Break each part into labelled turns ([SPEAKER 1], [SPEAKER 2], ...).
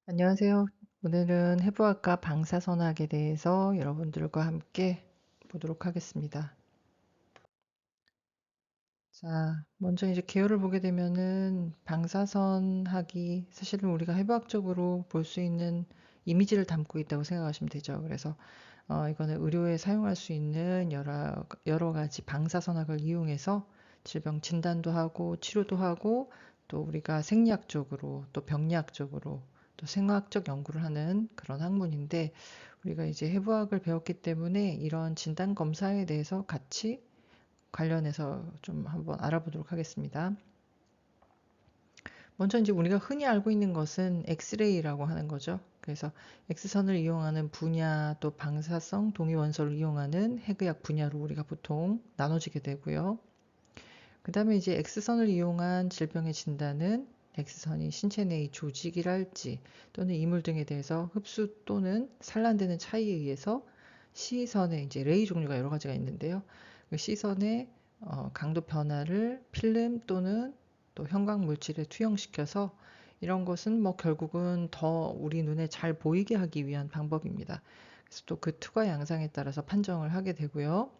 [SPEAKER 1] 안녕하세요. 오늘은 해부학과 방사선학에 대해서 여러분들과 함께 보도록 하겠습니다. 자, 먼저 이제 개요를 보게 되면은 방사선학이 사실은 우리가 해부학적으로 볼 수 있는 이미지를 담고 있다고 생각하시면 되죠. 그래서 이거는 의료에 사용할 수 있는 여러 가지 방사선학을 이용해서 질병 진단도 하고 치료도 하고 또 우리가 생리학적으로 또 병리학적으로 또 생화학적 연구를 하는 그런 학문인데 우리가 이제 해부학을 배웠기 때문에 이런 진단 검사에 대해서 같이 관련해서 좀 한번 알아보도록 하겠습니다. 먼저 이제 우리가 흔히 알고 있는 것은 엑스레이라고 하는 거죠. 그래서 X선을 이용하는 분야 또 방사성 동위원소를 이용하는 핵의학 분야로 우리가 보통 나눠지게 되고요. 그 다음에 이제 X선을 이용한 질병의 진단은 X선이 신체 내의 조직이랄지 또는 이물 등에 대해서 흡수 또는 산란되는 차이에 의해서 C선의 이제 레이 종류가 여러 가지가 있는데요. 그 C선의 강도 변화를 필름 또는 또 형광 물질에 투영시켜서 이런 것은 뭐 결국은 더 우리 눈에 잘 보이게 하기 위한 방법입니다. 그래서 또 그 투과 양상에 따라서 판정을 하게 되고요.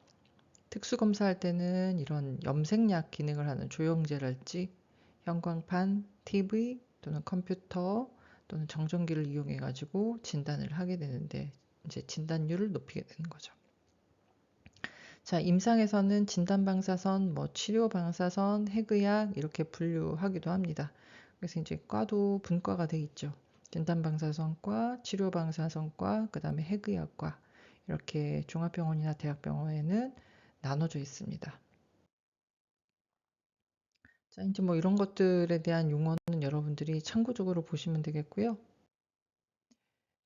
[SPEAKER 1] 특수검사할 때는 이런 염색약 기능을 하는 조영제랄지 형광판, TV 또는 컴퓨터 또는 정전기를 이용해 가지고 진단을 하게 되는데 이제 진단율을 높이게 되는 거죠. 자, 임상에서는 진단방사선, 뭐 치료방사선, 핵의학 이렇게 분류하기도 합니다. 그래서 이제 과도 분과가 돼 있죠. 진단방사선과, 치료방사선과, 그 다음에 핵의학과 이렇게 종합병원이나 대학병원에는 나눠져 있습니다. 자, 이제 뭐 이런 것들에 대한 용어는 여러분들이 참고적으로 보시면 되겠고요.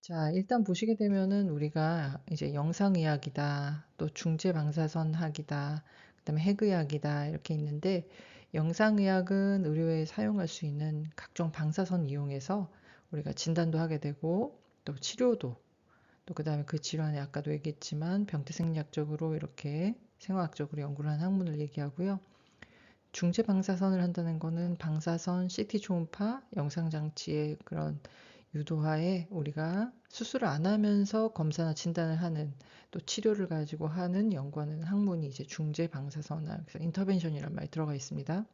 [SPEAKER 1] 자, 일단 보시게 되면은 우리가 이제 영상의학이다, 또 중제방사선학이다, 그다음에 핵의학이다 이렇게 있는데 영상의학은 의료에 사용할 수 있는 각종 방사선 이용해서 우리가 진단도 하게 되고 또 치료도 또 그다음에 그 질환에 아까도 얘기했지만 병태생리학적으로 이렇게 생화학적으로 연구를 한 학문을 얘기하고요. 중제 방사선을 한다는 거는 방사선, CT 초음파, 영상장치의 그런 유도하에 우리가 수술을 안 하면서 검사나 진단을 하는 또 치료를 가지고 하는 연구하는 학문이 이제 중제 방사선학, 그래서 인터벤션이란 말이 들어가 있습니다.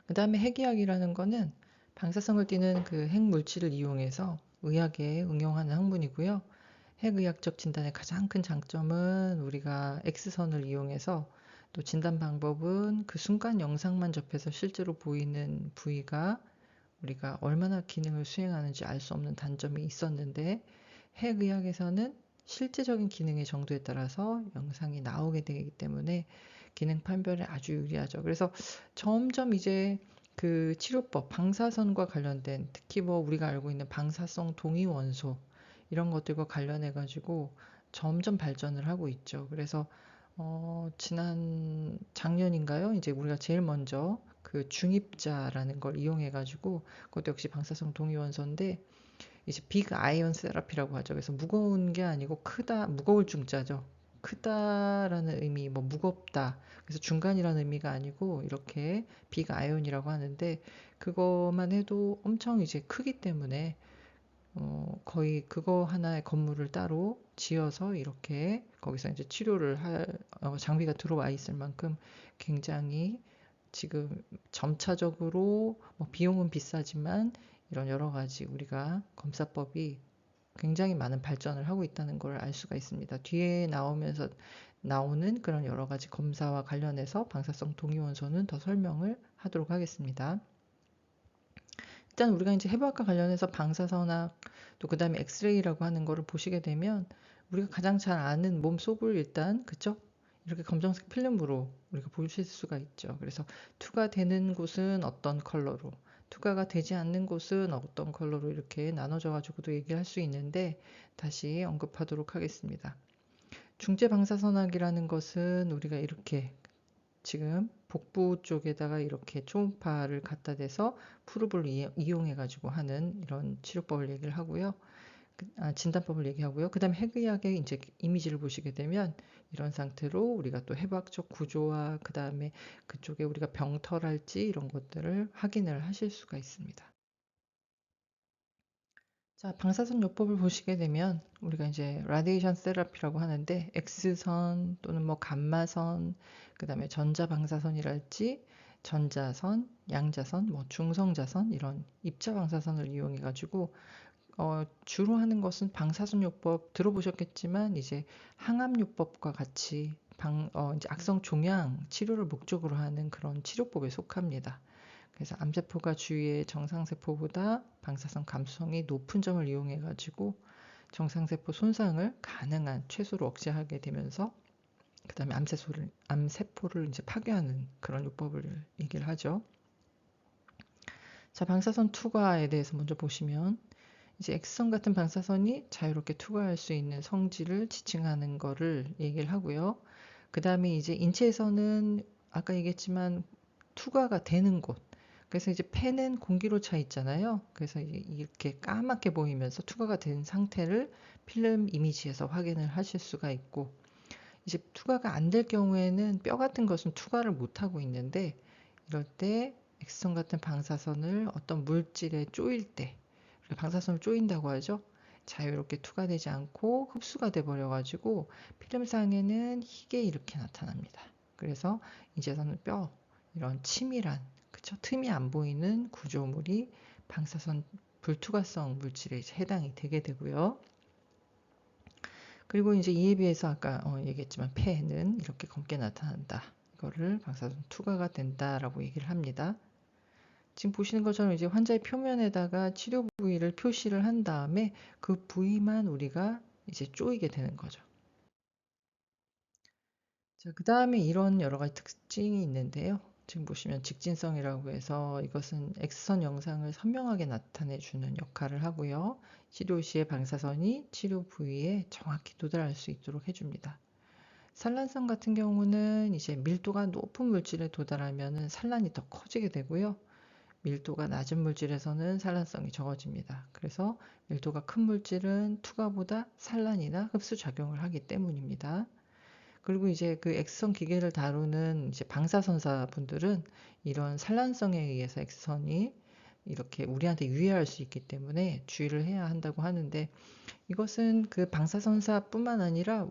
[SPEAKER 1] 그 다음에 핵의학이라는 거는 방사성을 띠는 그 핵물질을 이용해서 의학에 응용하는 학문이고요. 핵의학적 진단의 가장 큰 장점은 우리가 X선을 이용해서 또 진단 방법은 그 순간 영상만 접해서 실제로 보이는 부위가 우리가 얼마나 기능을 수행하는지 알 수 없는 단점이 있었는데 핵의학에서는 실제적인 기능의 정도에 따라서 영상이 나오게 되기 때문에 기능 판별에 아주 유리하죠. 그래서 점점 이제 그 치료법, 방사선과 관련된 특히 뭐 우리가 알고 있는 방사성 동위원소 이런 것들과 관련해 가지고 점점 발전을 하고 있죠. 그래서 지난 작년인가요? 이제 우리가 제일 먼저 그 중입자라는 걸 이용해 가지고 그것도 역시 방사성 동위원소인데 이제 빅 아이언 세라피라고 하죠. 그래서 무거운 게 아니고 크다, 무거울 중자죠. 크다라는 의미, 뭐 무겁다. 그래서 중간이라는 의미가 아니고 이렇게 빅 아이언이라고 하는데 그거만 해도 엄청 이제 크기 때문에 거의 그거 하나의 건물을 따로 지어서 이렇게 거기서 이제 치료를 할 장비가 들어와 있을 만큼 굉장히 지금 점차적으로 뭐 비용은 비싸지만 이런 여러 가지 우리가 검사법이 굉장히 많은 발전을 하고 있다는 걸 알 수가 있습니다. 뒤에 나오면서 나오는 그런 여러 가지 검사와 관련해서 방사성 동위원소는 더 설명을 하도록 하겠습니다. 일단 우리가 이제 해부학과 관련해서 방사선학 또 그다음에 엑스레이라고 하는 거를 보시게 되면 우리가 가장 잘 아는 몸 속을 일단 그쵸? 이렇게 검정색 필름으로 우리가 보실 수가 있죠. 그래서 투가 되는 곳은 어떤 컬러로, 투과가 되지 않는 곳은 어떤 컬러로 이렇게 나눠져 가지고도 얘기할 수 있는데 다시 언급하도록 하겠습니다. 중제 방사선학이라는 것은 우리가 이렇게 지금 복부 쪽에다가 이렇게 초음파를 갖다 대서 푸르블을 이용해 가지고 하는 이런 치료법을 얘기를 하고요. 진단법을 얘기하고요. 그다음에 핵의학의 이제 이미지를 보시게 되면 이런 상태로 우리가 또 해부학적 구조와 그다음에 그쪽에 우리가 병터랄지 이런 것들을 확인을 하실 수가 있습니다. 자, 방사선 요법을 보시게 되면 우리가 이제 라디에이션 세라피라고 하는데 X선 또는 뭐 감마선, 그다음에 전자방사선이랄지 전자선, 양자선, 뭐 중성자선 이런 입자 방사선을 이용해 가지고 주로 하는 것은 방사선 요법 들어보셨겠지만 이제 항암 요법과 같이 이제 악성 종양 치료를 목적으로 하는 그런 치료법에 속합니다. 그래서 암세포가 주위의 정상세포보다 방사선 감수성이 높은 점을 이용해 가지고 정상세포 손상을 가능한 최소로 억제하게 되면서 그다음에 암세포를 이제 파괴하는 그런 요법을 얘기를 하죠. 자, 방사선 투과에 대해서 먼저 보시면 이제 X선 같은 방사선이 자유롭게 투과할 수 있는 성질을 지칭하는 거를 얘기를 하고요. 그 다음에 이제 인체에서는 아까 얘기했지만 투과가 되는 곳. 그래서 이제 폐는 공기로 차 있잖아요. 그래서 이렇게 까맣게 보이면서 투과가 된 상태를 필름 이미지에서 확인을 하실 수가 있고, 이제 투과가 안 될 경우에는 뼈 같은 것은 투과를 못 하고 있는데, 이럴 때 X선 같은 방사선을 어떤 물질에 쪼일 때, 방사선을 쪼인다고 하죠. 자유롭게 투과되지 않고 흡수가 돼 버려가지고 필름상에는 희게 이렇게 나타납니다. 그래서 이제서는 뼈, 이런 치밀한, 그쵸? 틈이 안 보이는 구조물이 방사선 불투과성 물질에 해당이 되게 되고요. 그리고 이제 이에 비해서 아까 얘기했지만 폐는 이렇게 검게 나타난다. 이거를 방사선 투과가 된다라고 얘기를 합니다. 지금 보시는 것처럼 이제 환자의 표면에다가 치료 부위를 표시를 한 다음에 그 부위만 우리가 이제 쪼이게 되는 거죠. 자, 그 다음에 이런 여러 가지 특징이 있는데요. 지금 보시면 직진성이라고 해서 이것은 X선 영상을 선명하게 나타내 주는 역할을 하고요. 치료 시에 방사선이 치료 부위에 정확히 도달할 수 있도록 해줍니다. 산란성 같은 경우는 이제 밀도가 높은 물질에 도달하면 산란이 더 커지게 되고요. 밀도가 낮은 물질에서는 산란성이 적어집니다. 그래서 밀도가 큰 물질은 투과보다 산란이나 흡수 작용을 하기 때문입니다. 그리고 이제 그 X선 기계를 다루는 이제 방사선사 분들은 이런 산란성에 의해서 X선이 이렇게 우리한테 유해할 수 있기 때문에 주의를 해야 한다고 하는데, 이것은 그 방사선사뿐만 아니라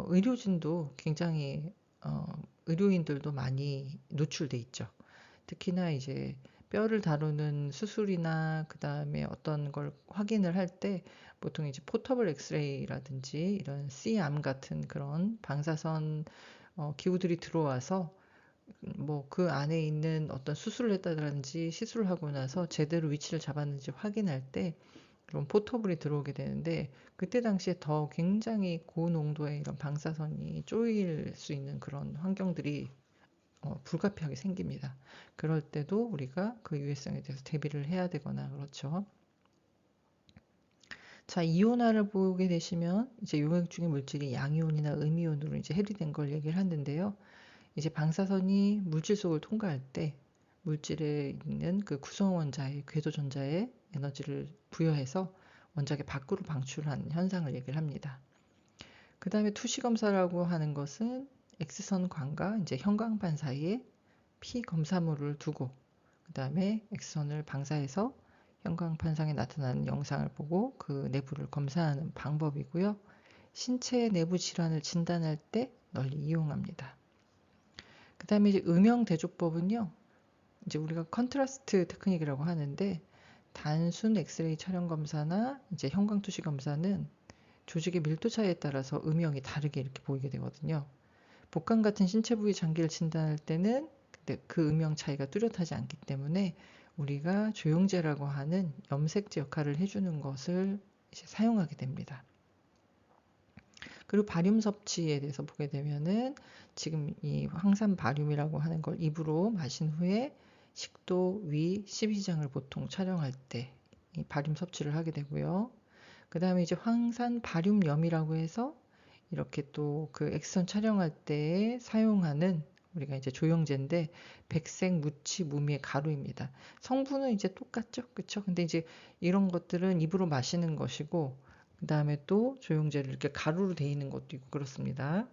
[SPEAKER 1] 의료진도 굉장히 의료인들도 많이 노출돼 있죠. 특히나 이제 뼈를 다루는 수술이나 그다음에 어떤 걸 확인을 할 때 보통 이제 포터블 엑스레이라든지 이런 C암 같은 그런 방사선 기구들이 들어와서 뭐 그 안에 있는 어떤 수술을 했다든지 시술을 하고 나서 제대로 위치를 잡았는지 확인할 때 그런 포터블이 들어오게 되는데, 그때 당시에 더 굉장히 고농도의 이런 방사선이 쪼일 수 있는 그런 환경들이 불가피하게 생깁니다. 그럴 때도 우리가 그 유해성에 대해서 대비를 해야 되거나 그렇죠. 자, 이온화를 보게 되시면 이제 용액 중의 물질이 양이온이나 음이온으로 이제 해리된 걸 얘기를 하는데요. 이제 방사선이 물질 속을 통과할 때 물질에 있는 그 구성 원자의 궤도 전자에 에너지를 부여해서 원자계 밖으로 방출하는 현상을 얘기를 합니다. 그 다음에 투시 검사라고 하는 것은 X선광과 이제 형광판 사이에 피 검사물을 두고 그 다음에 X선을 방사해서 형광판상에 나타나는 영상을 보고 그 내부를 검사하는 방법이고요. 신체 내부 질환을 진단할 때 널리 이용합니다. 그 다음에 이제 음영 대조법은요, 이제 우리가 컨트라스트 테크닉이라고 하는데, 단순 엑스레이 촬영 검사나 이제 형광 투시 검사는 조직의 밀도 차이에 따라서 음영이 다르게 이렇게 보이게 되거든요. 복강 같은 신체 부위 장기를 진단할 때는 그 음영 차이가 뚜렷하지 않기 때문에 우리가 조영제라고 하는 염색제 역할을 해주는 것을 이제 사용하게 됩니다. 그리고 바륨 섭취에 대해서 보게 되면은 지금 이 황산 바륨이라고 하는 걸 입으로 마신 후에 식도 위 12장을 보통 촬영할 때 이 바륨 섭취를 하게 되고요. 그 다음에 이제 황산 바륨염이라고 해서 이렇게 또 그 X선 촬영할 때 사용하는 우리가 이제 조영제인데 백색 무치 무미의 가루입니다. 성분은 이제 똑같죠, 그쵸? 근데 이제 이런 것들은 입으로 마시는 것이고, 그 다음에 또 조영제를 이렇게 가루로 되어 있는 것도 있고 그렇습니다.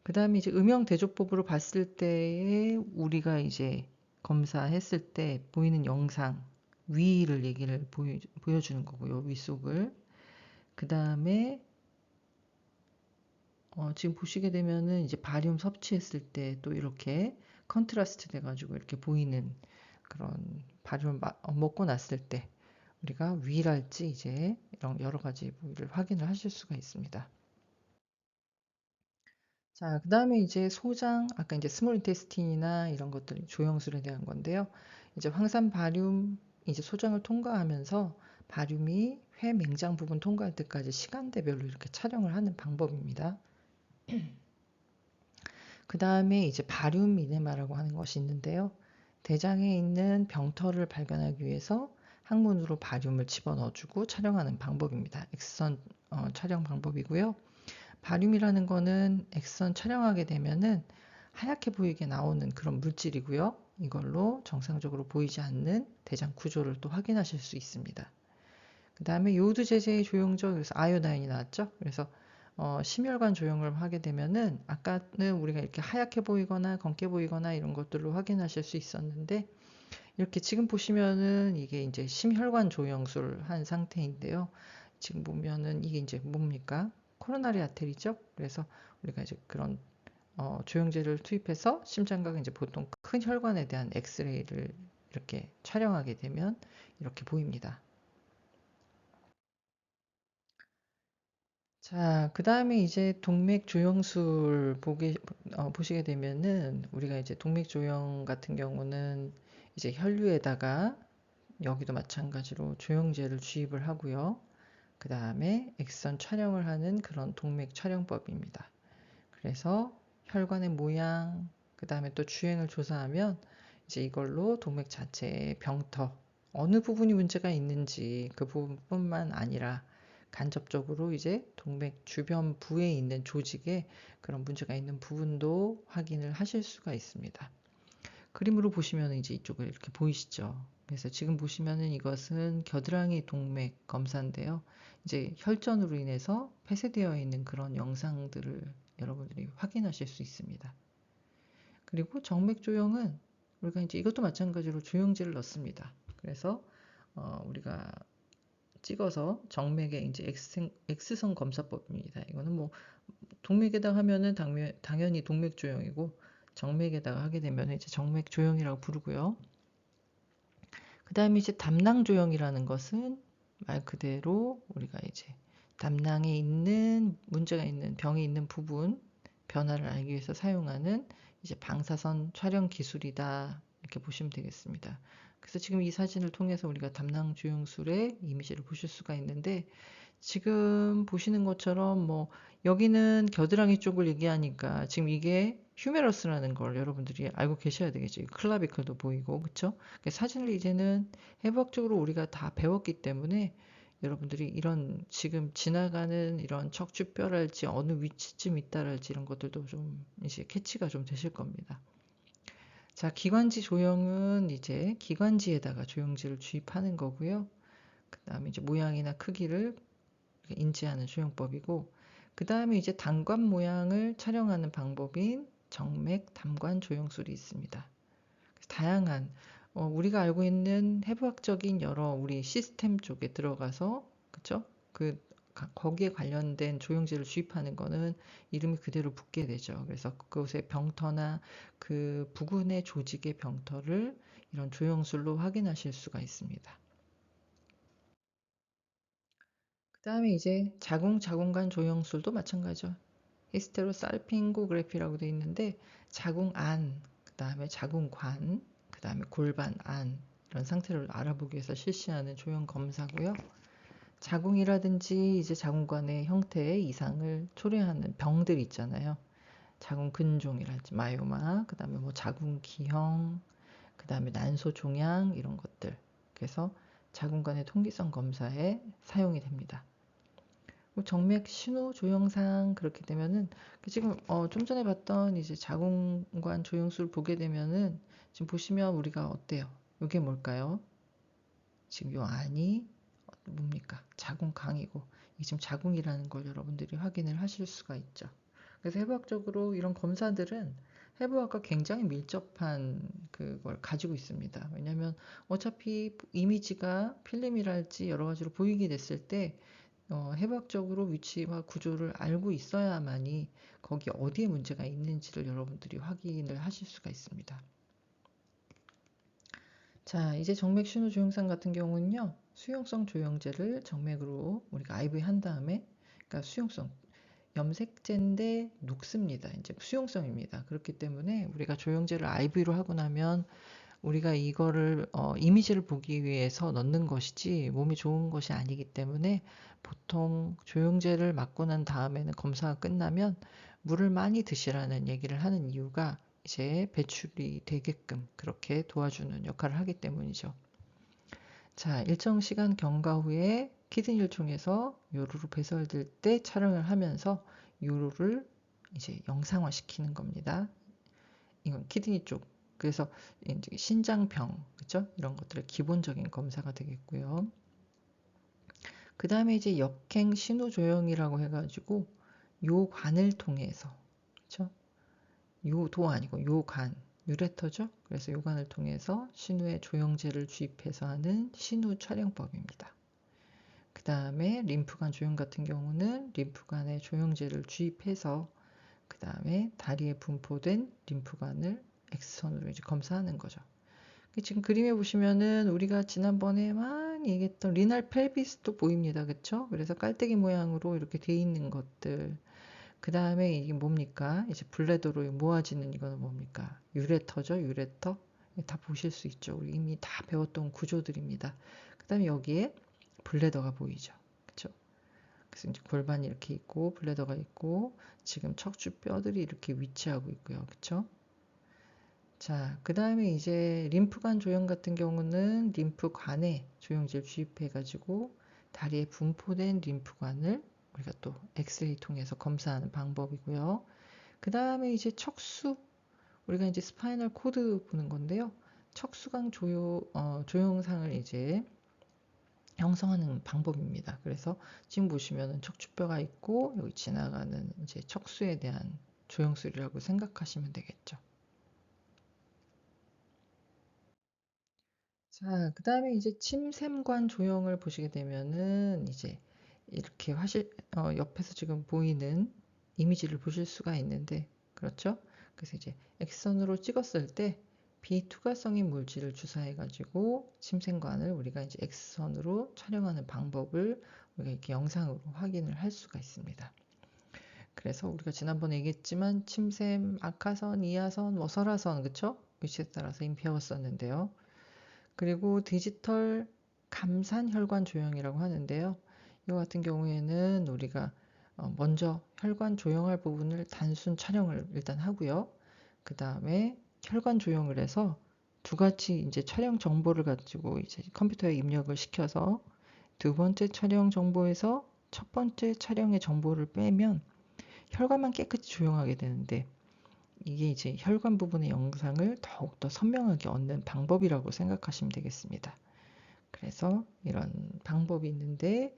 [SPEAKER 1] 그 다음에 이제 음영 대조법으로 봤을 때에 우리가 이제 검사했을 때 보이는 영상은 위를 얘기를 보여주는 거고요. 윗속을. 그 다음에 지금 보시게 되면은 이제 바리움 섭취했을 때 또 이렇게 컨트라스트 돼가지고 이렇게 보이는 그런 바리움 먹고 났을 때 우리가 위랄지 이제 이런 여러 가지 부위를 확인을 하실 수가 있습니다. 자, 그 다음에 이제 소장, 아까 이제 스몰 인테스틴이나 이런 것들 조영술에 대한 건데요. 이제 황산 바륨 이제 소장을 통과하면서 바륨이 회 맹장 부분 통과할 때까지 시간대별로 이렇게 촬영을 하는 방법입니다. 그 다음에 이제 바륨 이네마라고 하는 것이 있는데요. 대장에 있는 병터를 발견하기 위해서 항문으로 바륨을 집어넣어주고 촬영하는 방법입니다. 엑선 촬영 방법이고요. 바륨이라는 거는 엑선 촬영하게 되면은 하얗게 보이게 나오는 그런 물질이고요. 이걸로 정상적으로 보이지 않는 대장 구조를 또 확인하실 수 있습니다. 그 다음에 요오드 제제의 조형적, 그래서 아이오다인이 나왔죠. 그래서 심혈관 조형을 하게 되면은 아까는 우리가 이렇게 하얗게 보이거나 검게 보이거나 이런 것들로 확인하실 수 있었는데 이렇게 지금 보시면은 이게 이제 심혈관 조형술 한 상태인데요. 지금 보면은 이게 이제 뭡니까? 코로나리 아테리죠. 그래서 우리가 이제 그런 조형제를 투입해서 심장과 이제 보통 큰 혈관에 대한 엑스레이를 이렇게 촬영하게 되면 이렇게 보입니다. 자, 그 다음에 이제 동맥 조형술 보시게 되면은 우리가 이제 동맥 조형 같은 경우는 이제 혈류에다가 여기도 마찬가지로 조형제를 주입을 하고요. 그 다음에 엑선 촬영을 하는 그런 동맥 촬영법입니다. 그래서 혈관의 모양, 그 다음에 또 주행을 조사하면 이제 이걸로 동맥 자체의 병터, 어느 부분이 문제가 있는지 그 부분뿐만 아니라 간접적으로 이제 동맥 주변 부에 있는 조직에 그런 문제가 있는 부분도 확인을 하실 수가 있습니다. 그림으로 보시면 이제 이쪽을 이렇게 보이시죠. 그래서 지금 보시면은 이것은 겨드랑이 동맥 검사인데요. 이제 혈전으로 인해서 폐쇄되어 있는 그런 영상들을 여러분들이 확인하실 수 있습니다. 그리고 정맥 조형은 우리가 이제 이것도 마찬가지로 조형제를 넣습니다. 그래서 우리가 찍어서 정맥에 이제 X선 검사법입니다. 이거는 뭐 동맥에다 하면은 당연히 동맥 조형이고 정맥에다가 하게 되면 이제 정맥 조형이라고 부르고요. 그 다음에 이제 담낭 조형이라는 것은 말 그대로 우리가 이제 담낭에 있는 문제가 있는 병이 있는 부분 변화를 알기 위해서 사용하는 이제 방사선 촬영 기술이다 이렇게 보시면 되겠습니다. 그래서 지금 이 사진을 통해서 우리가 담낭 조형술의 이미지를 보실 수가 있는데 지금 보시는 것처럼 뭐 여기는 겨드랑이 쪽을 얘기하니까 지금 이게 휴메러스라는 걸 여러분들이 알고 계셔야 되겠죠. 클라비클도 보이고 그쵸? 사진을 이제는 해부학적으로 우리가 다 배웠기 때문에 여러분들이 이런 지금 지나가는 이런 척추뼈랄지 어느 위치쯤 있다랄지 이런 것들도 좀 이제 캐치가 좀 되실 겁니다. 자, 기관지 조형은 이제 기관지에다가 조형지를 주입하는 거고요. 그 다음에 이제 모양이나 크기를 인지하는 조형법이고 그 다음에 이제 담관 모양을 촬영하는 방법인 정맥 담관 조형술이 있습니다. 다양한 우리가 알고 있는 해부학적인 여러 우리 시스템 쪽에 들어가서 그쵸? 거기에 관련된 조형제를 주입하는 거는 이름이 그대로 붙게 되죠. 그래서 그곳의 병터나 그 부근의 조직의 병터를 이런 조형술로 확인하실 수가 있습니다. 그 다음에 이제 자궁간 조형술도 마찬가지죠. 히스테로살핑고그래피라고 되어 있는데 자궁 안, 그 다음에 자궁관, 그 다음에 골반 안 이런 상태를 알아보기 위해서 실시하는 조형 검사고요. 자궁이라든지 이제 자궁관의 형태의 이상을 초래하는 병들 있잖아요. 자궁 근종이랄지 마요마, 그 다음에 뭐 자궁 기형, 그 다음에 난소 종양 이런 것들. 그래서 자궁관의 통기성 검사에 사용이 됩니다. 정맥 신호 조형상 그렇게 되면은 지금 좀 전에 봤던 이제 자궁관 조형술 보게 되면은 지금 보시면 우리가 어때요? 이게 뭘까요? 지금 요 안이 뭡니까? 자궁강이고 이게 지금 자궁이라는 걸 여러분들이 확인을 하실 수가 있죠. 그래서 해부학적으로 이런 검사들은 해부학과 굉장히 밀접한 그걸 가지고 있습니다. 왜냐하면 어차피 이미지가 필름이랄지 여러 가지로 보이게 됐을 때 해부학적으로 위치와 구조를 알고 있어야만이 거기 어디에 문제가 있는지를 여러분들이 확인을 하실 수가 있습니다. 자, 이제 정맥 신호 조영상 같은 경우는요, 수용성 조영제를 정맥으로 우리가 IV 한 다음에, 그러니까 수용성, 염색제인데 녹습니다. 이제 수용성입니다. 그렇기 때문에 우리가 조영제를 IV로 하고 나면 우리가 이거를 이미지를 보기 위해서 넣는 것이지 몸이 좋은 것이 아니기 때문에 보통 조영제를 맞고 난 다음에는 검사가 끝나면 물을 많이 드시라는 얘기를 하는 이유가 이제 배출이 되게끔 그렇게 도와주는 역할을 하기 때문이죠. 자, 일정 시간 경과 후에 키드니를 통해서 요로로 배설될 때 촬영을 하면서 요로를 이제 영상화 시키는 겁니다. 이건 키드니 쪽. 그래서 이제 신장병, 그죠? 이런 것들의 기본적인 검사가 되겠고요. 그 다음에 이제 역행 신호조형이라고 해가지고 요관을 통해서, 그죠? 요도 아니고 요관, 유레터죠? 그래서 요관을 통해서 신우에 조영제를 주입해서 하는 신우 촬영법입니다. 그 다음에 림프관 조영 같은 경우는 림프관에 조영제를 주입해서 그 다음에 다리에 분포된 림프관을 X선으로 이제 검사하는 거죠. 지금 그림에 보시면은 우리가 지난번에 많이 얘기했던 리날 펠비스도 보입니다. 그쵸? 그래서 깔때기 모양으로 이렇게 돼 있는 것들. 그 다음에 이게 뭡니까? 이제 블레더로 모아지는 이거는 뭡니까? 유레터죠, 유레터. 다 보실 수 있죠. 우리 이미 다 배웠던 구조들입니다. 그 다음에 여기에 블레더가 보이죠. 그쵸? 그래서 이제 골반이 이렇게 있고, 블레더가 있고, 지금 척추 뼈들이 이렇게 위치하고 있고요. 그쵸? 자, 그 다음에 이제 림프관 조형 같은 경우는 림프관에 조영제를 주입해가지고 다리에 분포된 림프관을 우리가 또 엑스레이 통해서 검사하는 방법이고요. 그 다음에 이제 척수, 우리가 이제 스파이널 코드 보는 건데요. 척수강 조영상을 이제 형성하는 방법입니다. 그래서 지금 보시면은 척추뼈가 있고 여기 지나가는 이제 척수에 대한 조영술이라고 생각하시면 되겠죠. 자, 그 다음에 이제 침샘관 조형을 보시게 되면은 이제 이렇게 옆에서 지금 보이는 이미지를 보실 수가 있는데, 그렇죠? 그래서 이제 X선으로 찍었을 때 비투과성인 물질을 주사해가지고 침샘관을 우리가 이제 X선으로 촬영하는 방법을 우리가 이렇게 영상으로 확인을 할 수가 있습니다. 그래서 우리가 지난번에 얘기했지만 침샘, 아카선, 이하선, 설하선, 그쵸? 위치에 따라서 이미 배웠었는데요. 그리고 디지털 감산 혈관 조형이라고 하는데요. 이거 같은 경우에는 우리가 먼저 혈관 조형할 부분을 단순 촬영을 일단 하고요. 그 다음에 혈관 조형을 해서 두 가지 이제 촬영 정보를 가지고 이제 컴퓨터에 입력을 시켜서 두 번째 촬영 정보에서 첫 번째 촬영의 정보를 빼면 혈관만 깨끗이 조형하게 되는데 이게 이제 혈관 부분의 영상을 더욱더 선명하게 얻는 방법이라고 생각하시면 되겠습니다. 그래서 이런 방법이 있는데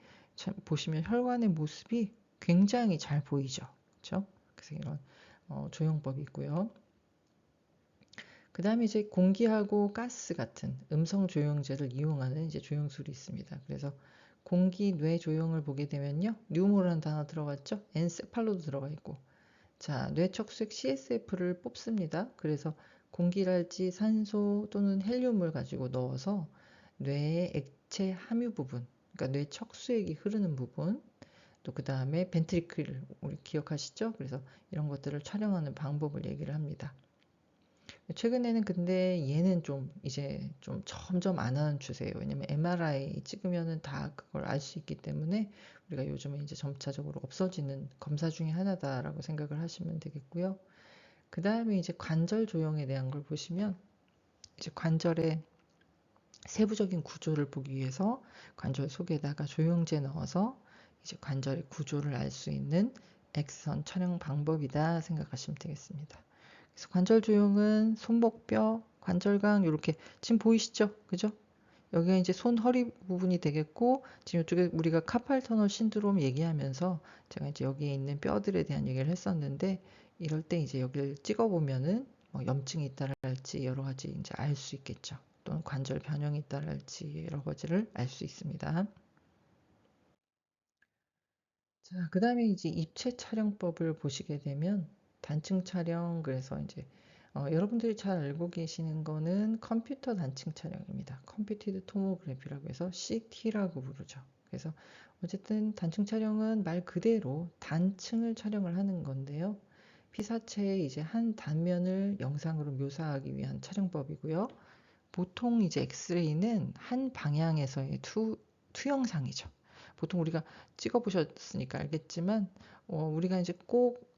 [SPEAKER 1] 보시면 혈관의 모습이 굉장히 잘 보이죠. 그렇죠? 그래서 이런 조형법이 있고요. 그 다음에 이제 공기하고 가스 같은 음성 조영제를 이용하는 이제 조영술이 있습니다. 그래서 공기 뇌 조형을 보게 되면요. 뉴모라는 단어 들어갔죠? 엔세팔로도 들어가 있고 자, 뇌척수액 CSF를 뽑습니다. 그래서 공기랄지 산소 또는 헬륨을 가지고 넣어서 뇌의 액체 함유 부분, 그러니까 뇌척수액이 흐르는 부분, 또 그 다음에 벤트리클, 우리 기억하시죠? 그래서 이런 것들을 촬영하는 방법을 얘기를 합니다. 최근에는 근데 얘는 좀 이제 좀 점점 안 하는 추세예요. 왜냐면 MRI 찍으면은 다 그걸 알 수 있기 때문에 우리가 요즘에 이제 점차적으로 없어지는 검사 중에 하나다라고 생각을 하시면 되겠고요. 그 다음에 이제 관절 조형에 대한 걸 보시면 이제 관절의 세부적인 구조를 보기 위해서 관절 속에다가 조형제 넣어서 이제 관절의 구조를 알 수 있는 X선 촬영 방법이다 생각하시면 되겠습니다. 그래서 관절 조형은 손목뼈, 관절강 이렇게 지금 보이시죠? 그죠? 여기가 이제 손 허리 부분이 되겠고 지금 이쪽에 우리가 카팔 터널 신드롬 얘기하면서 제가 이제 여기에 있는 뼈들에 대한 얘기를 했었는데 이럴 때 이제 여기를 찍어 보면은 뭐 염증이 있다랄지 여러 가지 이제 알 수 있겠죠. 또는 관절 변형이 있다랄지 여러 가지를 알 수 있습니다. 자, 그다음에 이제 입체 촬영법을 보시게 되면 단층 촬영 그래서 이제 여러분들이 잘 알고 계시는 거는 컴퓨터 단층 촬영입니다. 컴퓨티드 토모그래피라고 해서 CT라고 부르죠. 그래서 어쨌든 단층 촬영은 말 그대로 단층을 촬영을 하는 건데요. 피사체의 이제 한 단면을 영상으로 묘사하기 위한 촬영법이고요. 보통 이제 엑스레이는 한 방향에서의 투영상이죠. 보통 우리가 찍어 보셨으니까 알겠지만 우리가 이제 꼭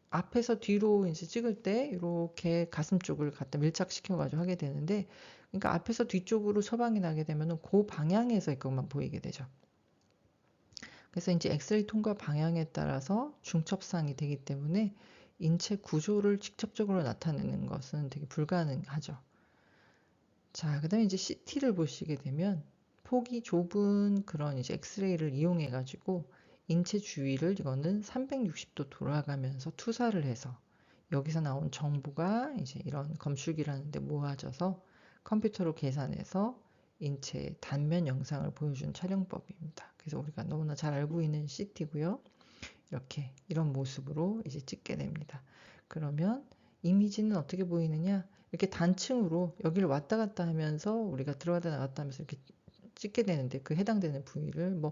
[SPEAKER 1] 앞에서 뒤로 이제 찍을 때 이렇게 가슴 쪽을 갖다 밀착시켜 가지고 하게 되는데 그러니까 앞에서 뒤쪽으로 처방이 나게 되면은 그 방향에서 것만 보이게 되죠. 그래서 이제 엑스레이 통과 방향에 따라서 중첩상이 되기 때문에 인체 구조를 직접적으로 나타내는 것은 되게 불가능하죠. 자, 그다음에 이제 CT를 보시게 되면 폭이 좁은 그런 이제 엑스레이를 이용해 가지고 인체 주위를 이거는 360도 돌아가면서 투사를 해서 여기서 나온 정보가 이제 이런 검출기라는 데 모아져서 컴퓨터로 계산해서 인체 단면 영상을 보여주는 촬영법입니다. 그래서 우리가 너무나 잘 알고 있는 CT고요. 이렇게 이런 모습으로 이제 찍게 됩니다. 그러면 이미지는 어떻게 보이느냐? 이렇게 단층으로 여기를 왔다 갔다 하면서 우리가 들어갔다 나갔다 하면서 이렇게 찍게 되는데 그 해당되는 부위를 뭐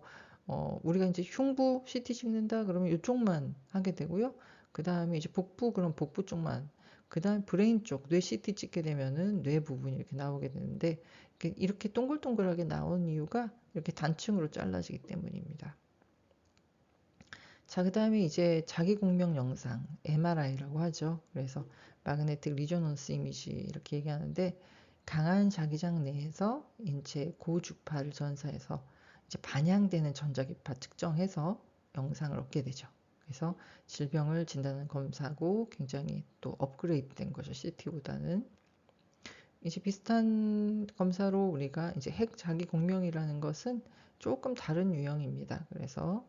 [SPEAKER 1] 우리가 이제 흉부 CT 찍는다 그러면 이쪽만 하게 되고요. 그 다음에 이제 복부 그럼 복부 쪽만 그 다음 브레인 쪽 뇌 CT 찍게 되면은 뇌 부분이 이렇게 나오게 되는데 이렇게 동글동글하게 나온 이유가 이렇게 단층으로 잘라지기 때문입니다. 자, 그 다음에 이제 자기 공명 영상, MRI라고 하죠. 그래서 마그네틱 리조넌스 이미지 이렇게 얘기하는데 강한 자기장 내에서 인체 고주파를 전사해서 이제 반향되는 전자기파 측정해서 영상을 얻게 되죠. 그래서 질병을 진단하는 검사고 굉장히 또 업그레이드된 거죠. CT보다는. 이제 비슷한 검사로 우리가 이제 핵 자기 공명이라는 것은 조금 다른 유형입니다. 그래서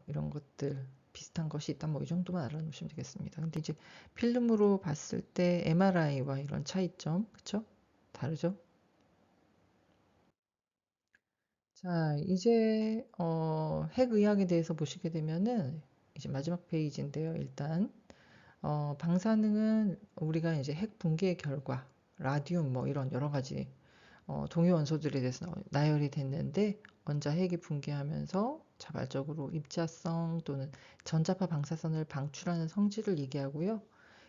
[SPEAKER 1] 이런 것들 비슷한 것이 있다 뭐 이 정도만 알아놓으시면 되겠습니다. 근데 이제 필름으로 봤을 때 MRI와 이런 차이점, 그쵸? 다르죠? 자, 이제 핵의학에 대해서 보시게 되면은 이제 마지막 페이지인데요. 일단 방사능은 우리가 이제 핵 붕괴의 결과, 라디움 뭐 이런 여러 가지 동위 원소들에 대해서 나열이 됐는데 원자핵이 붕괴하면서 자발적으로 입자성 또는 전자파 방사선을 방출하는 성질을 얘기하고요.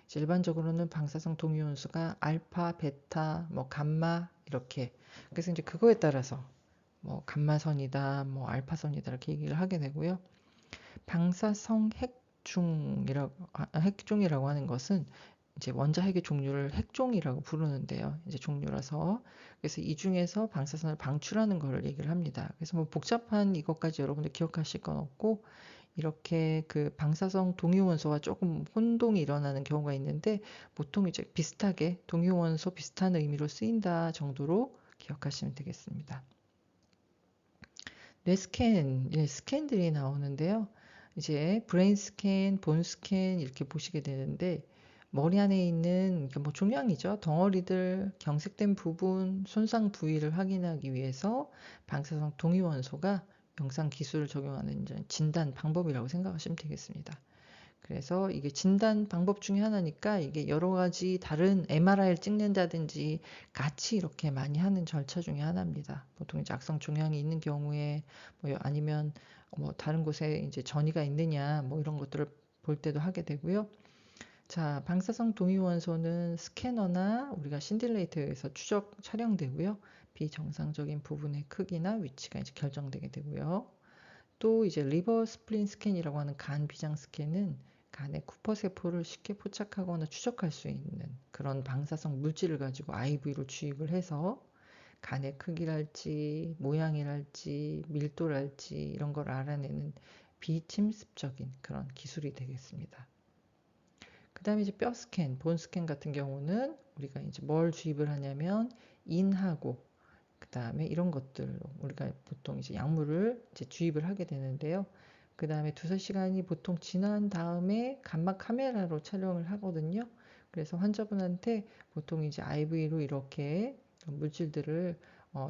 [SPEAKER 1] 이제 일반적으로는 방사성 동위 원소가 알파, 베타, 뭐 감마 이렇게 그래서 이제 그거에 따라서 뭐 감마선이다, 뭐 알파선이다 이렇게 얘기를 하게 되고요. 방사성 핵종이라고 하는 것은 이제 원자핵의 종류를 핵종이라고 부르는데요. 이제 종류라서 그래서 이 중에서 방사선을 방출하는 거를 얘기를 합니다. 그래서 뭐 복잡한 이것까지 여러분들 기억하실 건 없고 이렇게 그 방사성 동위원소와 조금 혼동이 일어나는 경우가 있는데 보통 이제 비슷하게 동위원소 비슷한 의미로 쓰인다 정도로 기억하시면 되겠습니다. 뇌 스캔, 예, 스캔들이 나오는데요. 이제 브레인 스캔, 본 스캔 이렇게 보시게 되는데 머리 안에 있는 뭐 종양이죠. 덩어리들, 경색된 부분, 손상 부위를 확인하기 위해서 방사성 동위원소가 영상 기술을 적용하는 진단 방법이라고 생각하시면 되겠습니다. 그래서 이게 진단 방법 중에 하나니까 이게 여러 가지 다른 MRI를 찍는다든지 같이 이렇게 많이 하는 절차 중에 하나입니다. 보통 이제 악성 종양이 있는 경우에 뭐 아니면 뭐 다른 곳에 이제 전이가 있느냐 뭐 이런 것들을 볼 때도 하게 되고요. 자, 방사성 동위원소는 스캐너나 우리가 신딜레이터에 의해서 추적 촬영되고요. 비정상적인 부분의 크기나 위치가 이제 결정되게 되고요. 또 이제 리버 스플린 스캔이라고 하는 간 비장 스캔은 간의 쿠퍼 세포를 쉽게 포착하거나 추적할 수 있는 그런 방사성 물질을 가지고 IV로 주입을 해서 간의 크기랄지 모양이랄지 밀도랄지 이런 걸 알아내는 비침습적인 그런 기술이 되겠습니다. 그 다음에 이제 뼈 스캔, 본 스캔 같은 경우는 우리가 이제 뭘 주입을 하냐면 인하고 그 다음에 이런 것들로 우리가 보통 이제 약물을 이제 주입을 하게 되는데요. 그 다음에 두세 시간이 보통 지난 다음에 감막 카메라로 촬영을 하거든요. 그래서 환자분한테 보통 이제 IV로 이렇게 물질들을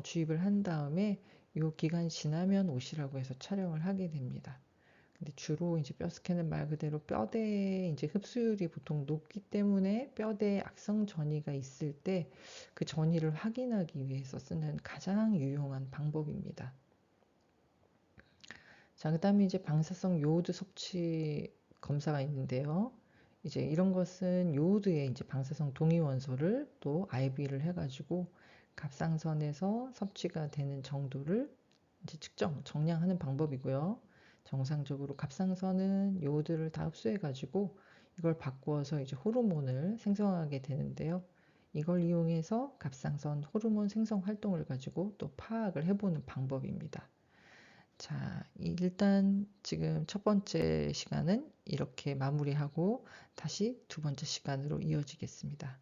[SPEAKER 1] 주입을 한 다음에 요 기간이 지나면 오시라고 해서 촬영을 하게 됩니다. 근데 주로 이제 뼈 스캔은 말 그대로 뼈대에 이제 흡수율이 보통 높기 때문에 뼈대에 악성 전이가 있을 때 그 전이를 확인하기 위해서 쓰는 가장 유용한 방법입니다. 자, 그다음에 이제 방사성 요오드 섭취 검사가 있는데요. 이제 이런 것은 요오드의 이제 방사성 동위원소를 또 IV를 해가지고 갑상선에서 섭취가 되는 정도를 이제 정량하는 방법이고요. 정상적으로 갑상선은 요오드를 다 흡수해가지고 이걸 바꾸어서 이제 호르몬을 생성하게 되는데요. 이걸 이용해서 갑상선 호르몬 생성 활동을 가지고 또 파악을 해보는 방법입니다. 자, 일단 지금 첫 번째 시간은 이렇게 마무리하고 다시 두 번째 시간으로 이어지겠습니다.